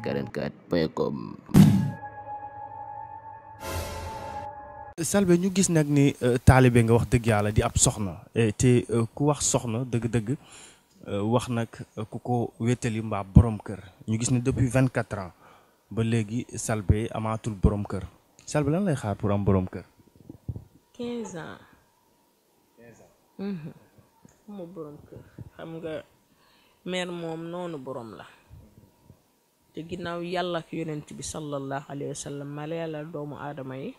Feeling44.com. Selbé ñu gis nag ni taalibe nga wax dëgg yàlla di ab soxna te ku wax soxna dëgg-dëgg wax nag ku ko wéttali mbaa borom kër ñu gis ni depuis 24 ans ba léegi Selbé amaatul borom kër Selbé lan lay xaar pour am borom kër. 15 ans. 15 ans. mu borom kër xam nga mère moom noonu borom la te ginnaaw yàlla ak yonent bi sallallahu alayhi wa sallam ma leeral doomu aadama yi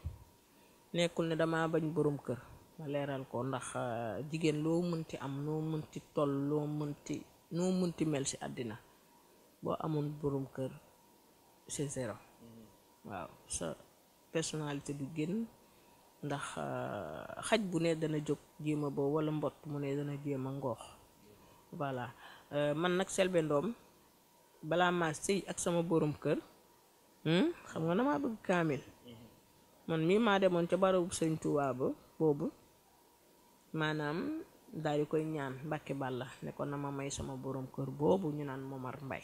nekkul ne dama bañ borom kër ma leeral ko ndax jigéen loo mënti am noo mënti toll noo mënti mel ci àddina boo amoon borom kër c'est zéro waaw sa personnalité du génn ndax xaj bu ne dana jóg jéema boo wala mbott mu ne dana jéema ngoox voilà man nag Selbé Ndom balaa ma sëy ak sama borom kër xam nga damaa bëgg kaamil man mii maa demoon ca barabu Sëñ Tuubaa ba boobu maanaam daal di koy ñaan Mbàkke Bàlla ne ko na ma may sama borom kër boobu ñu naan Momar Mbay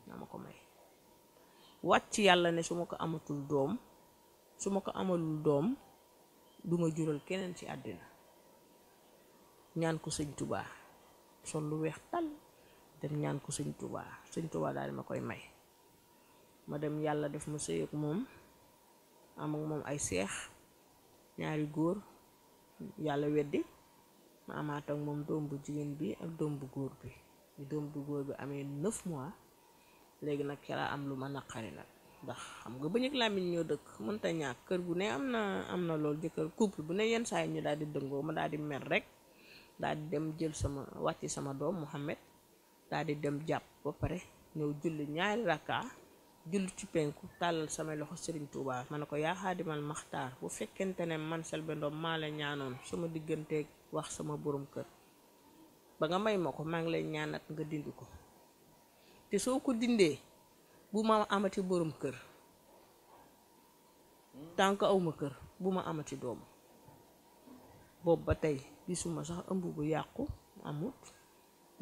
na ma ko may wàcc yàlla ne su ma ko amatul doom su ma ko amalul doom duma jural keneen ci àddina ñaan ko Sëñ Tuubaa sol lu weex tal dem ñaan ko Sëñ Tuubaa daal di ma koy may ma dem yàlla def ma sëy ak moom am ak moom ay seex ñaari góor yàlla weddi ma amaat ak moom doom bu jigéen bi ak doom bu góor bi doom bu góor bi amee 9 mois léegi nag laa am lu ma naqari nag ndax xam nga bëñ ak làmmiñ ñoo dëkk mënta ñàkk kër gu ne am na loolu jëkkër couple bu ne yenn saa yi ñu daal di dëngoo ma daal di mer rek daal di dem jël wàcc sama doom Mouhamed daal di dem jàpp ba pare ñëw julli ñaari rakka julli ci penku tàllal samay loxo Serigne Touba ma ne ko yaa xaadimal maxtaar bu fekkente ne man Selbé Ndom maa la ñaanoon sama digganteeg wax sama borom kër ba nga may ma ko maa ngi lay ñaanat nga dindi ko te soo ko dindee bu ma amati borom kër tant que awma kër bu ma amati doom boobu ba tey gisuma sax ëmb bu yàqu amut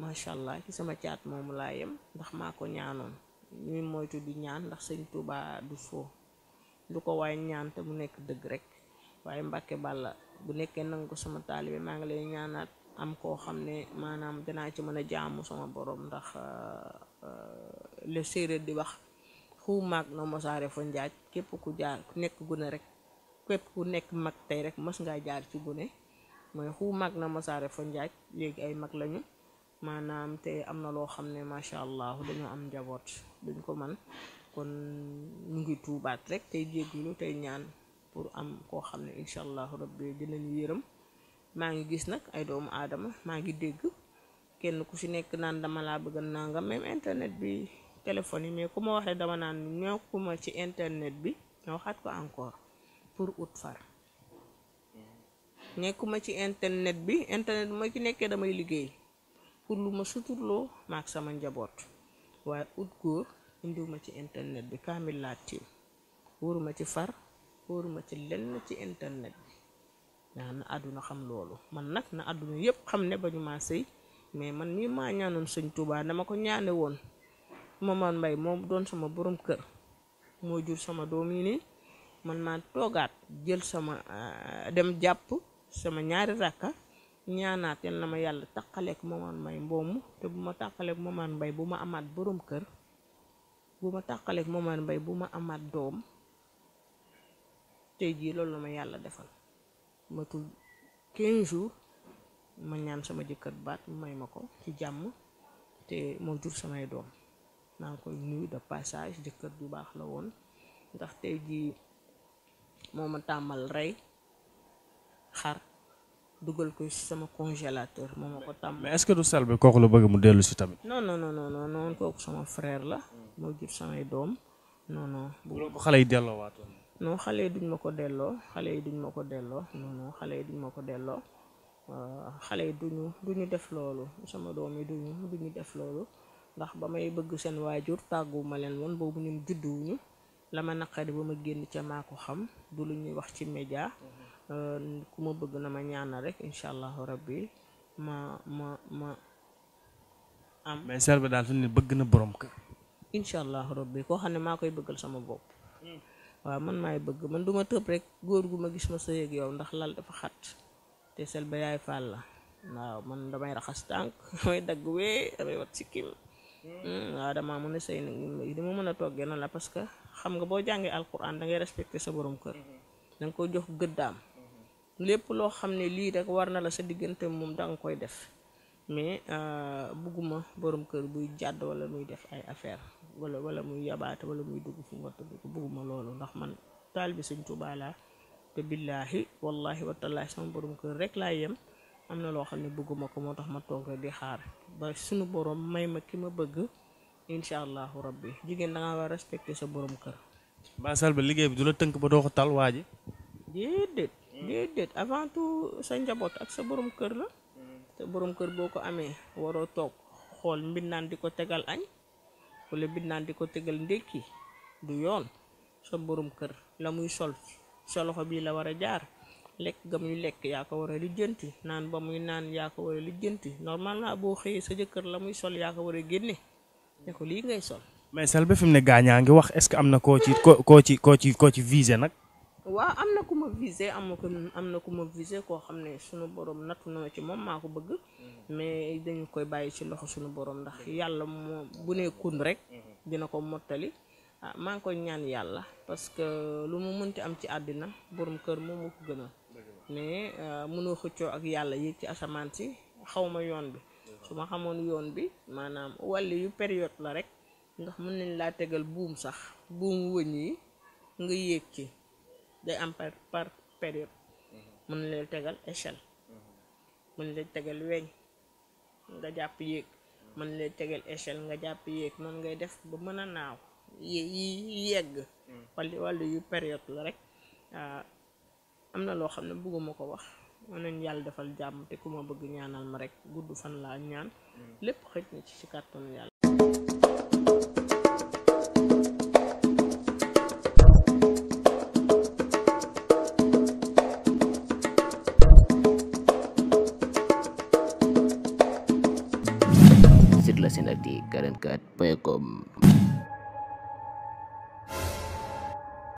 macha allah ci sama caat moomu laa yem ndax maa ko ñaanoon ñuy moytu di ñaan ndax Sëñ Tuubaa du foo du ko waaye ñaan te mu nekk dëgg rek waaye Mbàkke Bàlla bu nekkee nangu ko sama taalibe maa ngi lay ñaanaat am koo xam ne maanaam danaa ci mën a jaamu sama borom ndax le séeréer di wax xuu maag na mosaare fa njaaj képp ku jaar ku nekk gune rek képp ku nekk mag tey rek mos ngaa jaar ci gune mooy xuu maag na mosaare fa njaaj léegi ay mag lañu maanaam te am na loo xam ne macha allah dañoo am njaboot duñ ko man kon ñu ngi tuubaat rek tey jéggulu tey ñaan pour am koo xam ne incha allah rabbi dinañu yërëm maa ngi gis nag ay doomu aadama maa ngi dégg kenn ku ci nekk naan dama laa bëgg nanga même internet bi téléphone yi mais ku ma waxee dama naan ñokkuma ci internet bi ñoo waxaat ko encore pour ut far nekkuma ci internet bi ma ci nekkee damay liggéey pour lu ma suturloo maak sama njaboot waaye ut góor indiwuma ci internet bi kaamil laa tiim wóoruma ci far wóoruma ci lenn ci internet bi yaa na àdduna xam loolu man nag na àdduna yépp xam ne ba ñu maa sëy mais man mii maa ñaanoon Sëñ Tuubaa dama ko ñaane woon Momar Mbay moom doon sama borom kër moo jur sama doom yi nii man maa toogaat jël sama dem jàpp sama ñaari rakka ñaanaat yal na ma yàlla taqaleek Momar Mbay mboomu te bu ma taqaleek Momar Mbay bu ma amaat borom kër bu ma taqaleek Momar Mbay bu ma amaat doom tey jii loolu la ma yàlla defal matul 15 jours ma ñaan sama jëkkër baat may ma ko ci jàmm te moo jur samay doom maa ngi koy nuyu de passage jëkkër ju baax la woon ndax tey jii moo ma tàmmal rey xar dugal ko ci sama congélateur moo ma ko tàmmal. mais est-ce que du Selbé kooku la bëgg mu dellu si tamit. non kooku sama frère la moo jur samay doom non. bu ko xale yi delloo waatoon. non xale yi duñ ma ko delloo xale yi duñ ma ko delloo xale yi duñu def loolu sama doom yi duñu def loolu ndax ba may bëgg seen waajur tàgguma leen woon boobu ñun judduwuñu la ma naqari ba ma génn ca maa ko xam du lu ñuy wax ci média ku ma bëgg na ma ñaanal rek incha allahu rabbi ma am. mais Selbé daal fi ne bëgg na borom kër. incha allah rabbi koo xam ne maa koy bëggal sama bopp. waaw man maay bëgg, man duma tëb rek góor gu ma gis ma sëy ak yow ndax lal dafa xat te sel ba yaay faal la. waaw man damay raxas tànk damay dagg wee damay wat sikkim. waaw damaa mën a sëy nag li ma mën a toggee na la parce que xam nga boo jàngee alquran da ngay respecté sa borom kër, da nga ko jox gëddaam. lépp loo xam ne lii rek war na la sa diggante moom da nga koy def, mais bugguma borom kër buy jàdd wala muy def ay affaire wala muy yabaate wala muy dugg fu mu war a dugg, bugguma loolu ndax man taalibe Sëñ Tuubaa laa te billaahi wallahi watallaahi sama borom kër rek laa yem. am na loo xam ne bëgguma ko moo tax ma toog rek di xaar ba suñu borom may ma ki ma bëgg incha allahu rabbi. jigéen da nga war a respecté sa borom kër. Ba Selbé liggéey bi du la tënk ba doo ko tal waa ji. déedéet avant tout sa njaboot ak sa borom kër la. te borom kër boo ko amee waroo toog xool mbindaan di ko tegal añ wala mbindaan di ko tegal ndékki, du yoon. sa borom kër la muy sol sa loxo bii la war a jaar, lekk ga muy lekk yaa ko war a lijjanti, naan ba muy naan yaa ko war a lijjanti. normalement boo xëyee sa jëkkër la muy sol yaa ko war a génne ne ko lii ngay sol. mais Selbé fi mu ne gaañaa ngi wax, est-ce que am na koo ci visé nag. waaw am na ku ma visé am na ku ma visé koo xam ne sunu borom nattu na ci moom maa ko bëgg, mais dañu koy bàyyi ci loxo sunu borom ndax yàlla moo bu ne kun rek dina ko mottali. maa ngi koy ñaan yàlla parce que lu mu mënti am ci àddina borom kër moom moo ko gënal, mais mënoo xëccoo ak yàlla yéeg ci asamaan si. xaw ma yoon bi, su ma xamoon yoon bi maanaam wàlli yu période la rek, ndax mën nañ laa tegal buum sax buum wëñ yi nga yéeg ci, day am par période. mën na leen tegal échelle, mën leen tegal weñ nga jàpp yéeg, mën leen tegal échelle nga jàpp yéeg, noonu ngay def ba mën a naaw yi yegg. wàllu yu période la rek. am na loo xam ne bëgguma ko wax, mën nañ yàlla defal jàmm te ku ma bëgg ñaanal ma rek gudd fan laa ñaan lépp xëj na ci kàttanu yàlla. Site la Senactu 44.com